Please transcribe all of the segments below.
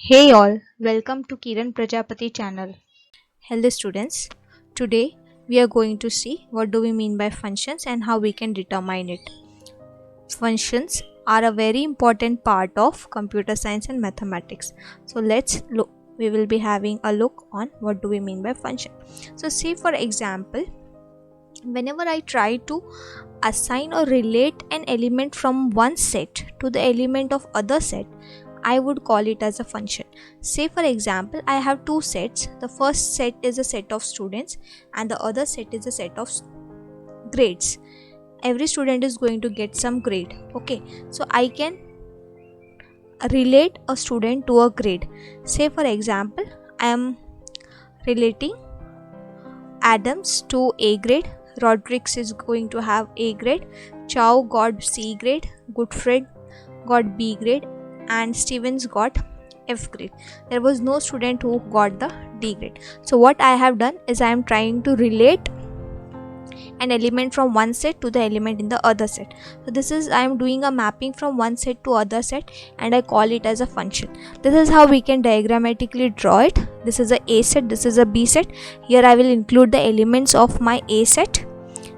Hey all, welcome to Kiran Prajapati channel. Hello students, today we are going to see what do we mean by functions and how we can determine it. Functions are a very important part of computer science and mathematics. So let's look, we will be having a look on what do we mean by function. So say for example, whenever I try to assign or relate an element from one set to the element of other set, I would call it as a function. Say for example, I have two sets. The first set is a set of students and the other set is a set of grades. Every student is going to get some grade. Okay, so I can relate a student to a grade. Say for example, I am relating Adams to A grade. Rodriguez is going to have A grade. Chow got C grade. Goodfried got B grade. And Stevens got F grade. There was no student who got the D grade. So what I have done is I am trying to relate an element from one set to the element in the other set. So this is I am doing a mapping from one set to other set and I call it as a function. This is how we can diagrammatically draw it. This is a A set, this is a B set. Here I will include the elements of my A set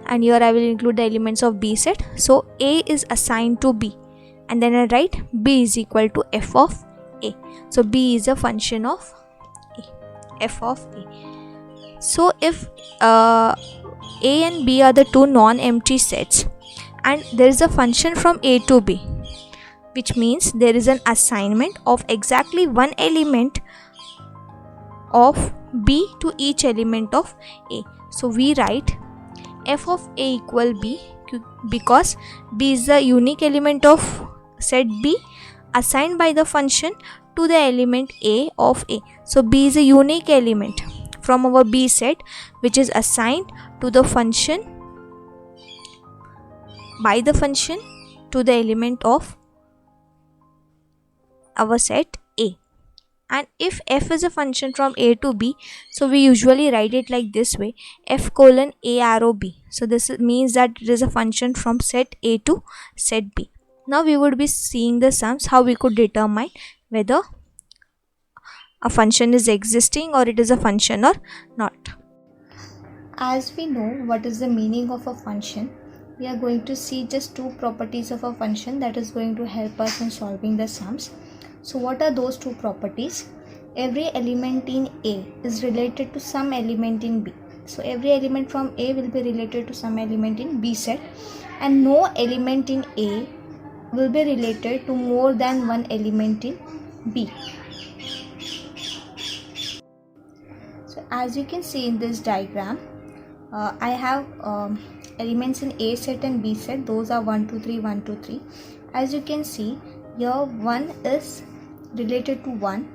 and here I will include the elements of B set. So A is assigned to B and then I write B is equal to f of A. So B is a function of A, f of A. So if A and B are the two non-empty sets and there is a function from A to B, which means there is an assignment of exactly one element of B to each element of A. So we write f of A equal B because B is the unique element of set B assigned by the function to the element A of A. So B is a unique element from our B set which is assigned to the function by the function to the element of our set A. And if f is a function from A to B, so we usually write it like this way, f colon A arrow B. So this means that it is a function from set A to set B. Now we would be seeing the sums, how we could determine whether a function is existing or it is a function or not. As we know what is the meaning of a function, we are going to see just two properties of a function that is going to help us in solving the sums. So what are those two properties? Every element in A is related to some element in B. So every element from A will be related to some element in B set and no element in A will be related to more than one element in B. So as you can see in this diagram, I have elements in A set and B set. Those are 1 2 3 1 2 3. As you can see here, 1 is related to 1,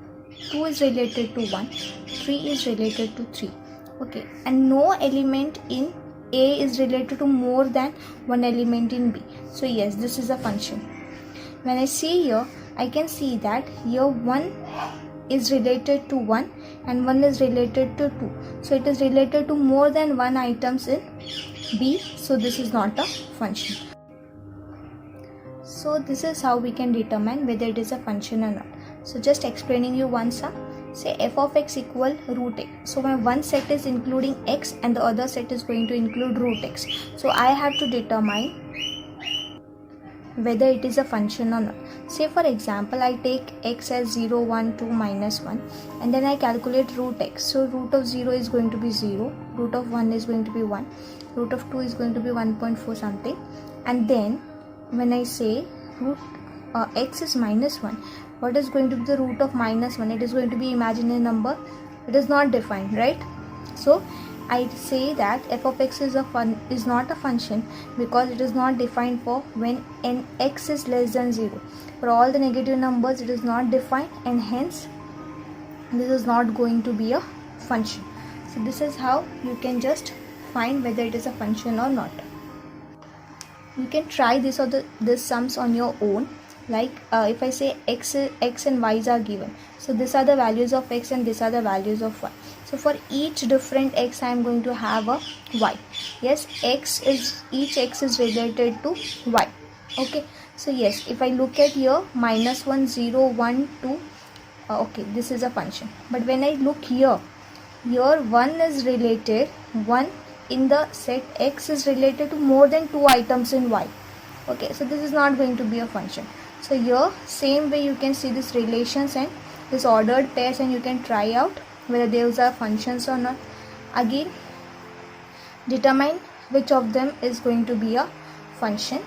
2 is related to 1, 3 is related to 3. Okay, and no element in A is related to more than one element in B. So yes, this is a function. When I see here, I can see that here 1 is related to 1 and 1 is related to 2. So it is related to more than one items in B. So this is not a function. So this is how we can determine whether it is a function or not. So just explaining you one sum. Say f of x equal root x. So my one set is including x and the other set is going to include root x. So I have to determine whether it is a function or not. Say for example, I take x as 0, 1, 2, minus 1 and then I calculate root x. So root of 0 is going to be 0, root of 1 is going to be 1, root of 2 is going to be 1.4 something, and then when I say root x is minus 1, what is going to be the root of minus 1? It is going to be imaginary number. It is not defined, right? So I say that f of x is not a function because it is not defined for when x is less than 0. For all the negative numbers it is not defined and hence this is not going to be a function. So this is how you can just find whether it is a function or not. You can try this sums on your own. Like if I say x and y's are given, so these are the values of x and these are the values of y. So for each different x I am going to have a y. Yes, each x is related to y. Okay, so yes, if I look at here, minus 1 0 1 2 okay, this is a function. But when I look here 1 is related, 1 in the set X is related to more than 2 items in Y. Okay, so this is not going to be a function. So here same way you can see this relations and this ordered pairs, and you can try out whether those are functions or not. Again, determine which of them is going to be a function.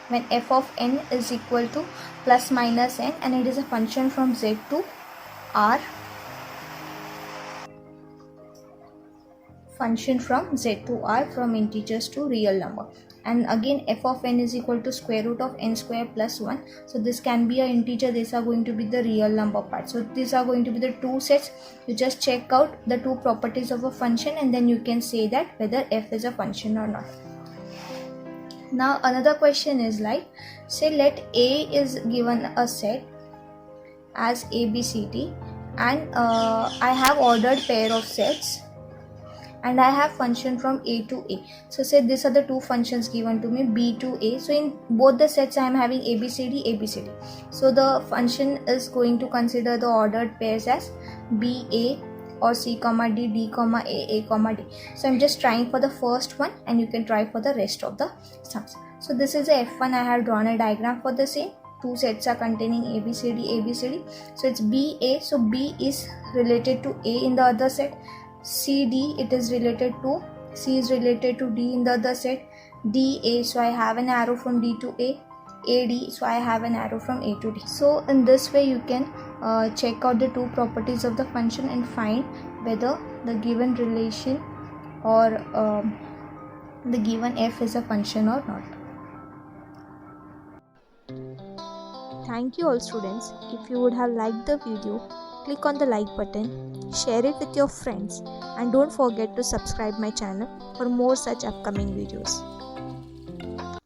When f of n is equal to plus minus n and it is a function from z to r, function from z to r, from integers to real number. And again f of n is equal to square root of n square plus 1. So this can be an integer, these are going to be the real number part. So these are going to be the two sets. You just check out the two properties of a function and then you can say that whether f is a function or not. Now another question is like, say let A is given a set as ABCD and I have ordered pair of sets and I have function from A to A. So say these are the two functions given to me, B to A. So in both the sets I am having ABCD, ABCD. So the function is going to consider the ordered pairs as BA or C comma D, D comma A comma D. So I'm just trying for the first one and you can try for the rest of the sums. So this is a F1, I have drawn a diagram for the same. Two sets are containing ABCD, ABCD. So it's BA, so B is related to A in the other set. CD, it is related to, C is related to D in the other set. DA, so I have an arrow from D to A. AD, so I have an arrow from A to D. So in this way you can check out the two properties of the function and find whether the given relation or the given f is a function or not. Thank you all students. If you would have liked the video, click on the like button, share it with your friends, and don't forget to subscribe my channel for more such upcoming videos.